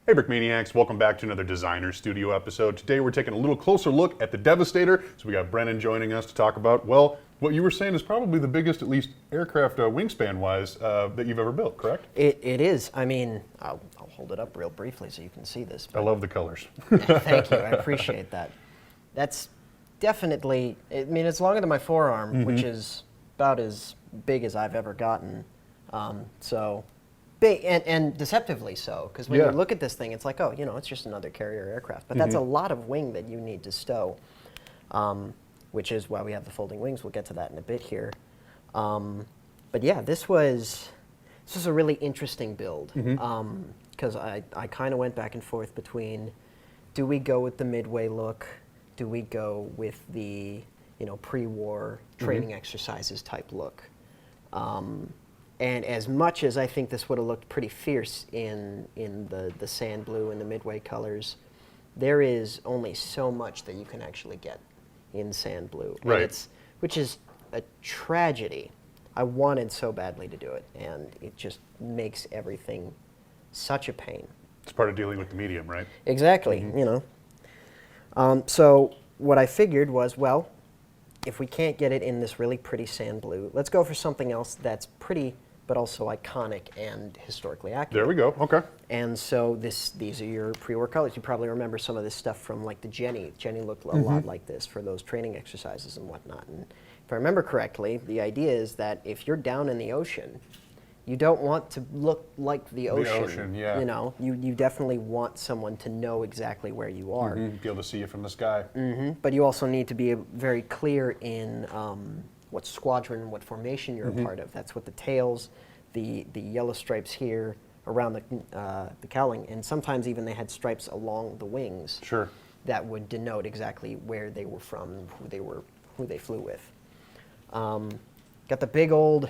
Hey Brickmaniacs, welcome back to another Designer Studio episode. Today we're taking a little closer look at the Devastator. So we got Brennan joining us to talk about, well, what you were saying is probably the biggest, at least aircraft wingspan-wise, that you've ever built, correct? It is. I mean, I'll hold it up real briefly so you can see this. I love the colors. Thank you, I appreciate that. That's definitely, I mean, it's longer than my forearm, which is about as big as I've ever gotten. So big and deceptively so, because when you look at this thing, it's like, oh, you know, it's just another carrier aircraft. But that's a lot of wing that you need to stow, which is why we have the folding wings. We'll get to that in a bit here. But yeah, this was a really interesting build, because I kind of went back and forth between, do we go with the Midway look? Do we go with the, you know, pre-war training exercises type look? And as much as I think this would have looked pretty fierce in the sand blue and the Midway colors, there is only so much that you can actually get in sand blue. Right. Which is a tragedy. I wanted so badly to do it, and it just makes everything such a pain. It's part of dealing with the medium, right? Exactly, you know. So what I figured was, well, if we can't get it in this really pretty sand blue, let's go for something else that's pretty but also iconic and historically accurate. There we go, okay. And so these are your pre-war colors. You probably remember some of this stuff from like the Jenny. Jenny looked a lot like this for those training exercises and whatnot. And if I remember correctly, the idea is that if you're down in the ocean, you don't want to look like the ocean. The ocean, yeah. You know, you definitely want someone to know exactly where you are. Be able to see you from the sky. But you also need to be very clear in what squadron, what formation you're a part of. That's what the tails, the yellow stripes here around the cowling, and sometimes even they had stripes along the wings. Sure. That would denote exactly where they were from, who they flew with. Got the big old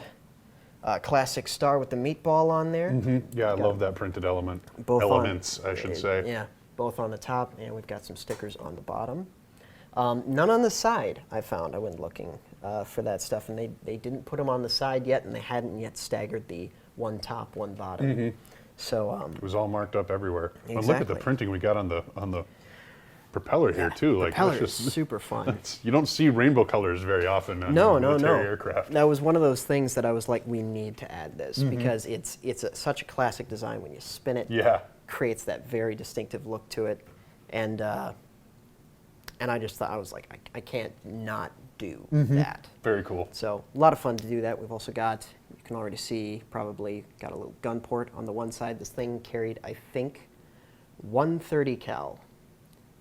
classic star with the meatball on there. Yeah, I love that printed element. Elements, I should say. Yeah, both on the top, and we've got some stickers on the bottom. None on the side, I found. I went looking for that stuff, and they didn't put them on the side yet, and they hadn't yet staggered the one top, one bottom. So it was all marked up everywhere. Exactly. Well, look at the printing we got on the propeller here too. Like, propeller is super fun. You don't see rainbow colors very often on military aircraft. That was one of those things that I was like, we need to add this because it's such a classic design. When you spin it, creates that very distinctive look to it, and I just thought, I was like, I can't not do that. Very cool. So a lot of fun to do that. We've also got, you can already see, probably got a little gun port on the one side. This thing carried, I think, 130 cal.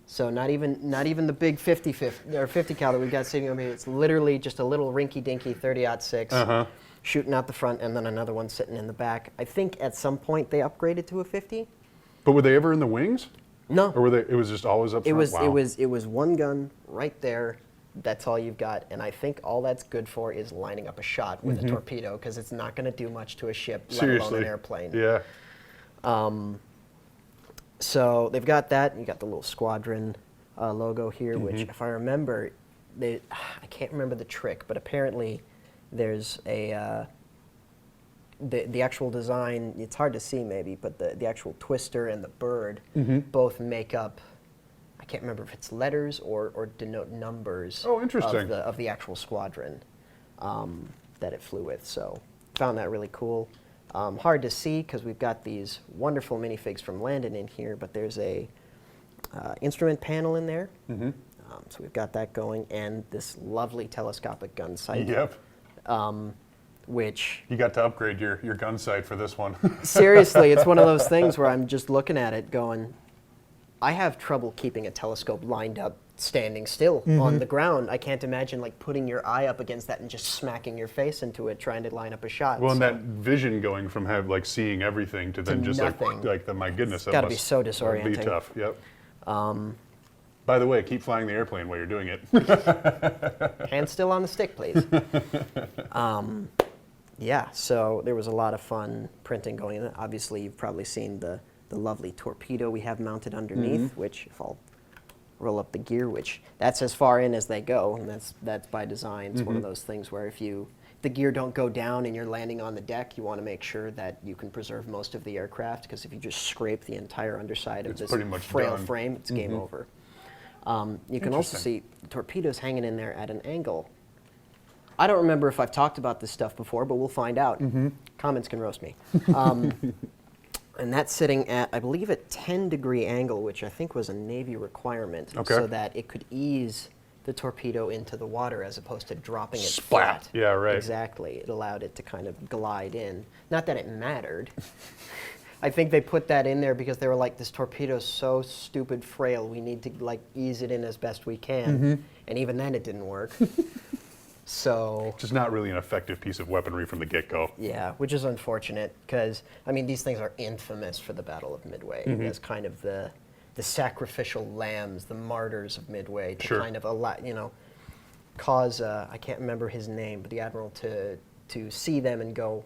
So not even the big 50 cal that we've got sitting over here. It's literally just a little rinky-dinky 30-06 shooting out the front, and then another one sitting in the back. I think at some point they upgraded to a 50. But were they ever in the wings? No. Or were they? It was just always up front? It was one gun right there. That's all you've got, and I think all that's good for is lining up a shot with a torpedo, because it's not going to do much to a ship, let alone an airplane. Yeah. So they've got that, and you got the little squadron logo here, which, if I remember, I can't remember the trick, but apparently there's a the actual design. It's hard to see maybe, but the actual twister and the bird both make up, I can't remember if it's letters or denote numbers. Oh, interesting. Of the actual squadron that it flew with. So found that really cool. Hard to see because we've got these wonderful minifigs from Landon in here, but there's a instrument panel in there. So we've got that going, and this lovely telescopic gun sight. Yep. Which you got to upgrade your gun sight for this one. Seriously, it's one of those things where I'm just looking at it going, I have trouble keeping a telescope lined up standing still on the ground. I can't imagine like putting your eye up against that and just smacking your face into it trying to line up a shot. Well, and that vision going from like seeing everything to then just nothing. like my goodness, it's got to be so disorienting. Be tough. Yep. By the way, keep flying the airplane while you're doing it. Hand still on the stick, please. Yeah, so there was a lot of fun printing going in. Obviously, you've probably seen the lovely torpedo we have mounted underneath, which if I'll roll up the gear, which that's as far in as they go, and that's by design. It's one of those things where if you the gear don't go down and you're landing on the deck, you want to make sure that you can preserve most of the aircraft, because if you just scrape the entire underside of this pretty much frail done. frame, it's game over. You can also see the torpedoes hanging in there at an angle. I don't remember if I've talked about this stuff before, but we'll find out. Comments can roast me. And that's sitting at, I believe, a 10-degree angle, which I think was a Navy requirement, so that it could ease the torpedo into the water as opposed to dropping it flat. Yeah, right. Exactly. It allowed it to kind of glide in. Not that it mattered. I think they put that in there because they were like, this torpedo's so stupid frail, we need to like ease it in as best we can. And even then it didn't work. So Just not really an effective piece of weaponry from the get-go. yeah, which is unfortunate because, I mean, these things are infamous for the Battle of Midway as kind of the sacrificial lambs, the martyrs of Midway to kind of cause, I can't remember his name, but the admiral to see them and go,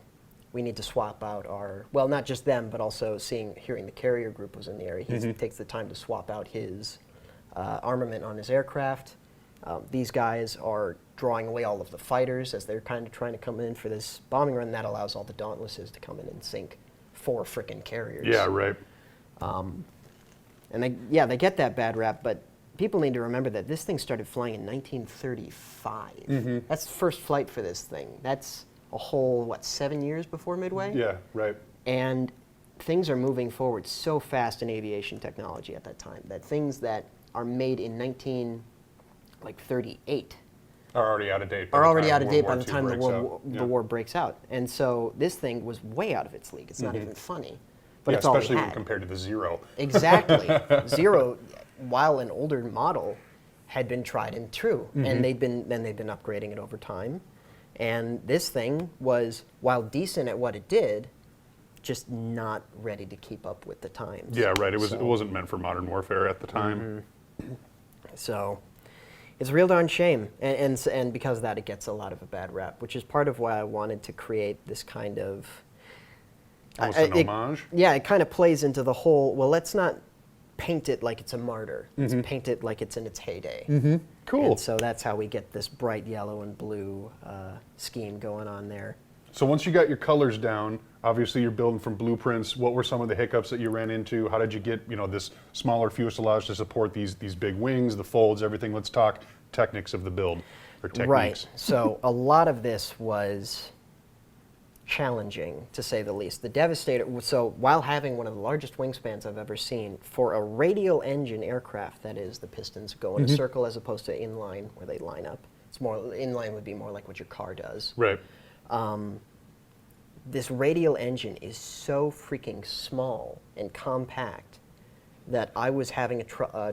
we need to swap out our, well, not just them, but also hearing the carrier group was in the area. He takes the time to swap out his armament on his aircraft. These guys are drawing away all of the fighters as they're kind of trying to come in for this bombing run. That allows all the Dauntlesses to come in and sink 4 frickin' carriers. Yeah, right. And they get that bad rap, but people need to remember that this thing started flying in 1935. That's the first flight for this thing. That's a whole, 7 years before Midway? Yeah, right. And things are moving forward so fast in aviation technology at that time that things that are made in 1938 Are already out of date. are already out of date by the time the war breaks out. And so this thing was way out of its league. It's not even funny. But it's especially all we when had. compared to the Zero. Exactly. Zero, while an older model, had been tried and true, and they'd been upgrading it over time. And this thing was, while decent at what it did, just not ready to keep up with the times. Yeah, right. It wasn't meant for modern warfare at the time. So it's a real darn shame, and because of that, it gets a lot of a bad rap, which is part of why I wanted to create this kind of Almost an homage. Yeah, it kind of plays into the whole, well, let's not paint it like it's a martyr. Let's paint it like it's in its heyday. Cool. And so that's how we get this bright yellow and blue scheme going on there. So once you got your colors down, obviously you're building from blueprints. What were some of the hiccups that you ran into? How did you get, this smaller fuselage to support these big wings, the folds, everything? Let's talk techniques of the build, or techniques. Right. So a lot of this was challenging, to say the least. The Devastator, so while having one of the largest wingspans I've ever seen, for a radial engine aircraft, that is, the pistons go in a circle as opposed to inline where they line up. It's more, inline would be more like what your car does. Right. This radial engine is so freaking small and compact that I was having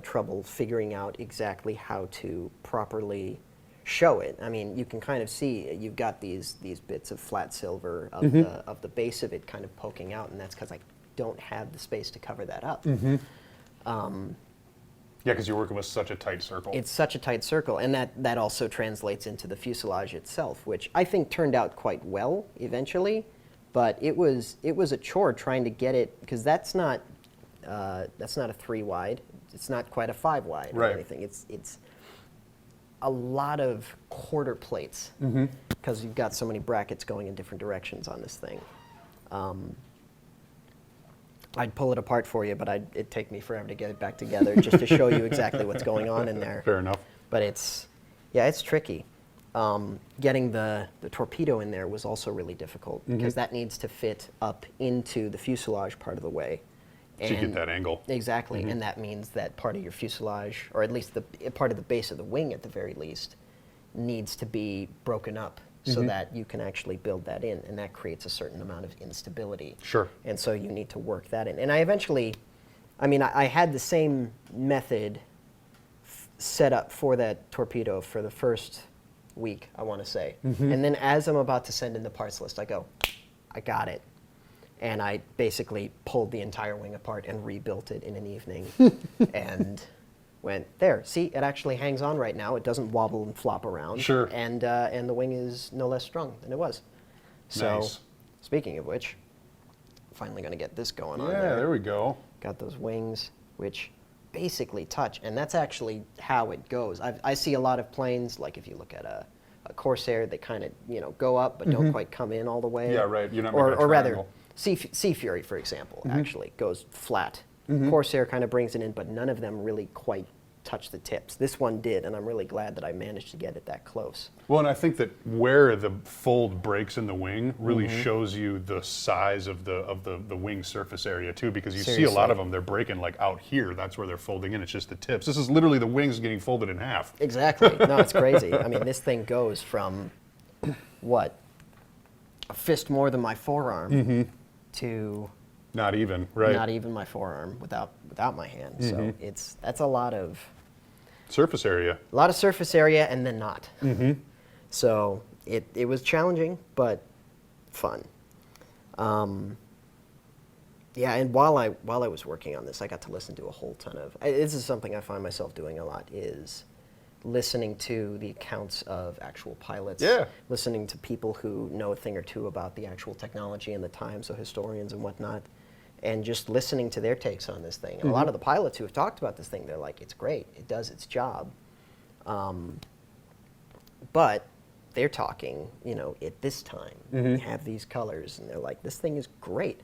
trouble figuring out exactly how to properly show it. I mean, you can kind of see you've got these bits of flat silver of the base of it kind of poking out, and that's because I don't have the space to cover that up. Yeah, because you're working with such a tight circle. It's such a tight circle, and that also translates into the fuselage itself, which I think turned out quite well eventually, but it was a chore trying to get it, because that's not a 3 wide, it's not quite a 5 wide or anything. It's a lot of quarter plates because you've got so many brackets going in different directions on this thing. I'd pull it apart for you, but it'd take me forever to get it back together just to show you exactly what's going on in there. Fair enough. But it's tricky. Getting the torpedo in there was also really difficult because that needs to fit up into the fuselage part of the way. So you get that angle. Exactly, and that means that part of your fuselage, or at least the part of the base of the wing at the very least, needs to be broken up so that you can actually build that in, and that creates a certain amount of instability. Sure. And so you need to work that in. And I eventually, I had the same method set up for that torpedo for the first week, I want to say. And then as I'm about to send in the parts list, I go, I got it. And I basically pulled the entire wing apart and rebuilt it in an evening and went, there, see, it actually hangs on right now. It doesn't wobble and flop around. Sure. And the wing is no less strong than it was. So, Nice. Speaking of which, finally going to get this going on Yeah, there we go. Got those wings, which basically touch, and that's actually how it goes. I see a lot of planes, like if you look at a Corsair that kind of go up but don't quite come in all the way. Yeah, right. You're not making a or rather, triangle. Sea Fury, for example, actually goes flat. Corsair kind of brings it in, but none of them really quite touch the tips. This one did, and I'm really glad that I managed to get it that close. Well, and I think that where the fold breaks in the wing really shows you the size of the wing surface area too, because you see a lot of them, they're breaking like out here. That's where they're folding in. It's just the tips. This is literally the wings getting folded in half. Exactly. No, it's crazy. I mean, this thing goes from what, a fist more than my forearm to not even, right? Not even my forearm without my hand. So that's a lot of surface area. A lot of surface area, and then not. So it was challenging, but fun. Yeah, and while I was working on this, I got to listen to a whole ton of. This is something I find myself doing a lot, is listening to the accounts of actual pilots. Yeah. Listening to people who know a thing or two about the actual technology and the time, so historians and whatnot, and just listening to their takes on this thing. And a lot of the pilots who have talked about this thing, they're like, it's great, it does its job. But they're talking, at this time, we have these colors, and they're like, this thing is great.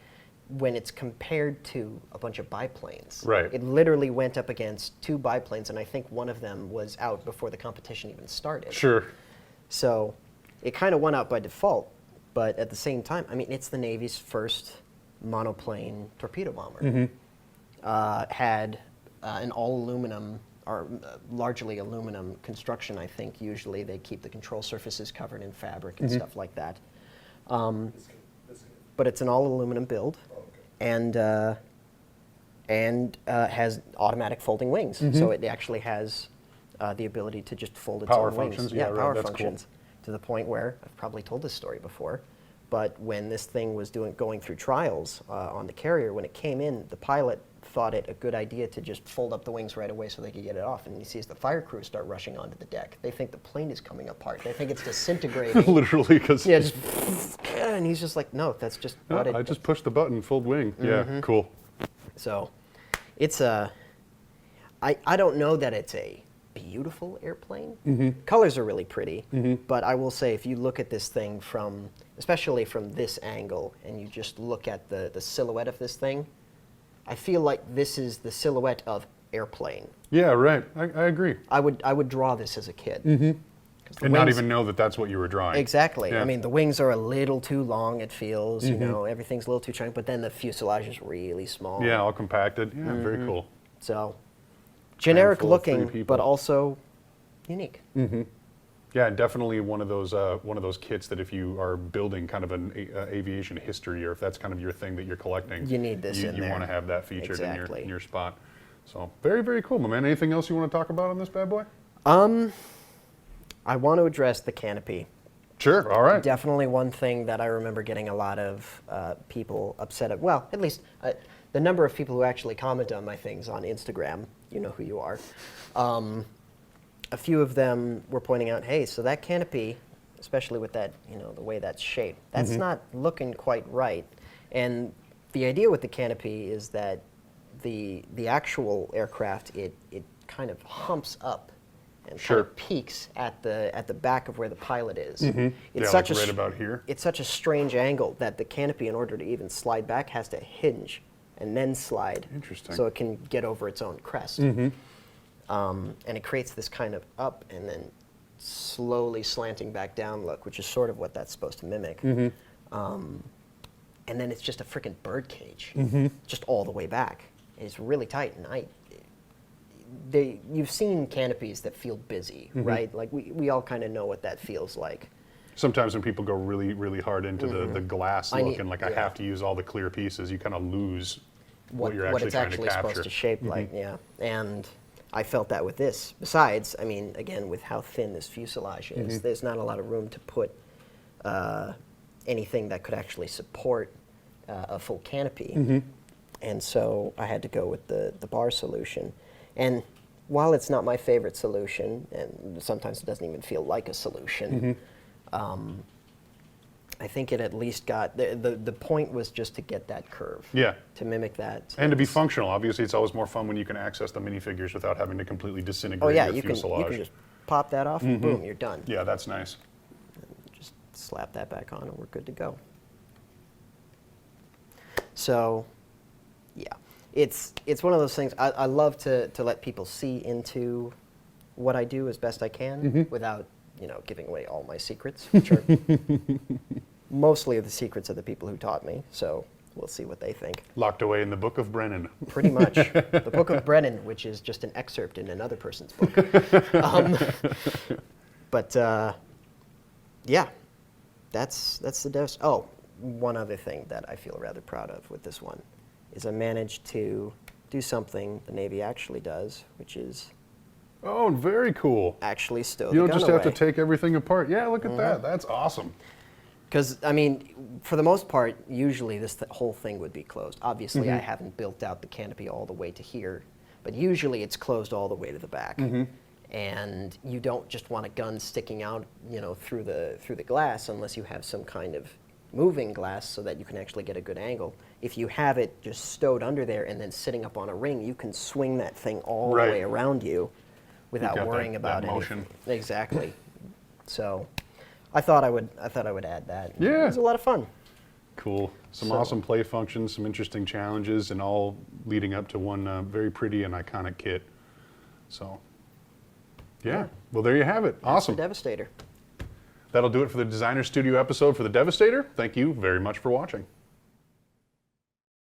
When it's compared to a bunch of biplanes. Right. It literally went up against 2 biplanes, and I think one of them was out before the competition even started. Sure. So it kind of went out by default, but at the same time, I mean, it's the Navy's first monoplane torpedo bomber. Had an all-aluminum, or largely aluminum construction, I think. Usually they keep the control surfaces covered in fabric and stuff like that. But it's an all-aluminum build, and has automatic folding wings. So it actually has the ability to just fold its Power own functions, wings. yeah, right, power that's functions. cool. To the point where, I've probably told this story before, but when this thing was going through trials on the carrier, when it came in, the pilot thought it a good idea to just fold up the wings right away so they could get it off. And he sees the fire crew start rushing onto the deck. They think the plane is coming apart. They think it's disintegrating. Literally, because Yeah, just, and he's just like, no, that's just what it. I just pushed the button, fold wing. Yeah, cool. So, it's I don't know that it's a beautiful airplane. Colors are really pretty, but I will say if you look at this thing especially from this angle, and you just look at the silhouette of this thing, I feel like this is the silhouette of airplane. Yeah, right. I agree. I would draw this as a kid. And not even know that that's what you were drawing. Exactly. Yeah. I mean, the wings are a little too long, it feels, everything's a little too chunky, but then the fuselage is really small. Yeah, all compacted. Yeah, very cool. So, generic full of 3 looking, people. but also unique. Yeah, and definitely one of those kits that if you are building kind of an aviation history, or if that's kind of your thing that you're collecting, You need this in you there. want to have that featured Exactly. in your spot. So very, very cool, my man. Anything else you want to talk about on this bad boy? I want to address the canopy. Sure. All right. Definitely one thing that I remember getting a lot of people upset at. Well, at least the number of people who actually comment on my things on Instagram, you know who you are. A few of them were pointing out, hey, so that canopy, especially with that, the way that's shaped, that's not looking quite right. And the idea with the canopy is that the actual aircraft, it kind of humps up and kind of peaks at the back of where the pilot is. It's Yeah, such like a right about here. It's such a strange angle that the canopy, in order to even slide back, has to hinge and then slide. Interesting. So it can get over its own crest. And it creates this kind of up and then slowly slanting back down look, which is sort of what that's supposed to mimic. And then it's just a freaking bird cage, just all the way back. And it's really tight. And you've seen canopies that feel busy, right? Like we all kind of know what that feels like. Sometimes when people go really, really hard into the glass look and I yeah. have to use all the clear pieces, you kind of lose what you're actually it's trying actually to capture. supposed to shape like, yeah. And I felt that with this. Besides, I mean, again, with how thin this fuselage is, there's not a lot of room to put anything that could actually support a full canopy. And so I had to go with the bar solution. And while it's not my favorite solution, and sometimes it doesn't even feel like a solution, I think it at least got, the point was just to get that curve. Yeah. To mimic that. And to be functional. Obviously, it's always more fun when you can access the minifigures without having to completely disintegrate Oh yeah, your you fuselage. can just pop that off and boom, you're done. Yeah, that's nice. slap that back on and we're good to go. So, yeah, it's one of those things. I love to let people see into what I do as best I can without, giving away all my secrets, which are mostly the secrets of the people who taught me. So we'll see what they think. Locked away in the Book of Brennan. Pretty much. The Book of Brennan, which is just an excerpt in another person's book. Yeah, that's the dose. Oh, one other thing that I feel rather proud of with this one is I managed to do something the Navy actually does, which is Oh, very cool. actually stow the You don't gun just away. have to take everything apart. Yeah, look at that. That's awesome. Because, I mean, for the most part, usually this whole thing would be closed. Obviously, I haven't built out the canopy all the way to here, but usually it's closed all the way to the back. And you don't just want a gun sticking out, through the glass unless you have some kind of moving glass so that you can actually get a good angle. If you have it just stowed under there and then sitting up on a ring, you can swing that thing all the way around you without got worrying that about motion. anything. Exactly. So I thought I would add that. Yeah. It was a lot of fun. Cool. Some So- awesome play functions, some interesting challenges, and all leading up to one very pretty and iconic kit. So, yeah. Well, there you have it. Awesome. The Devastator. That'll do it for the Designer Studio episode for the Devastator. Thank you very much for watching.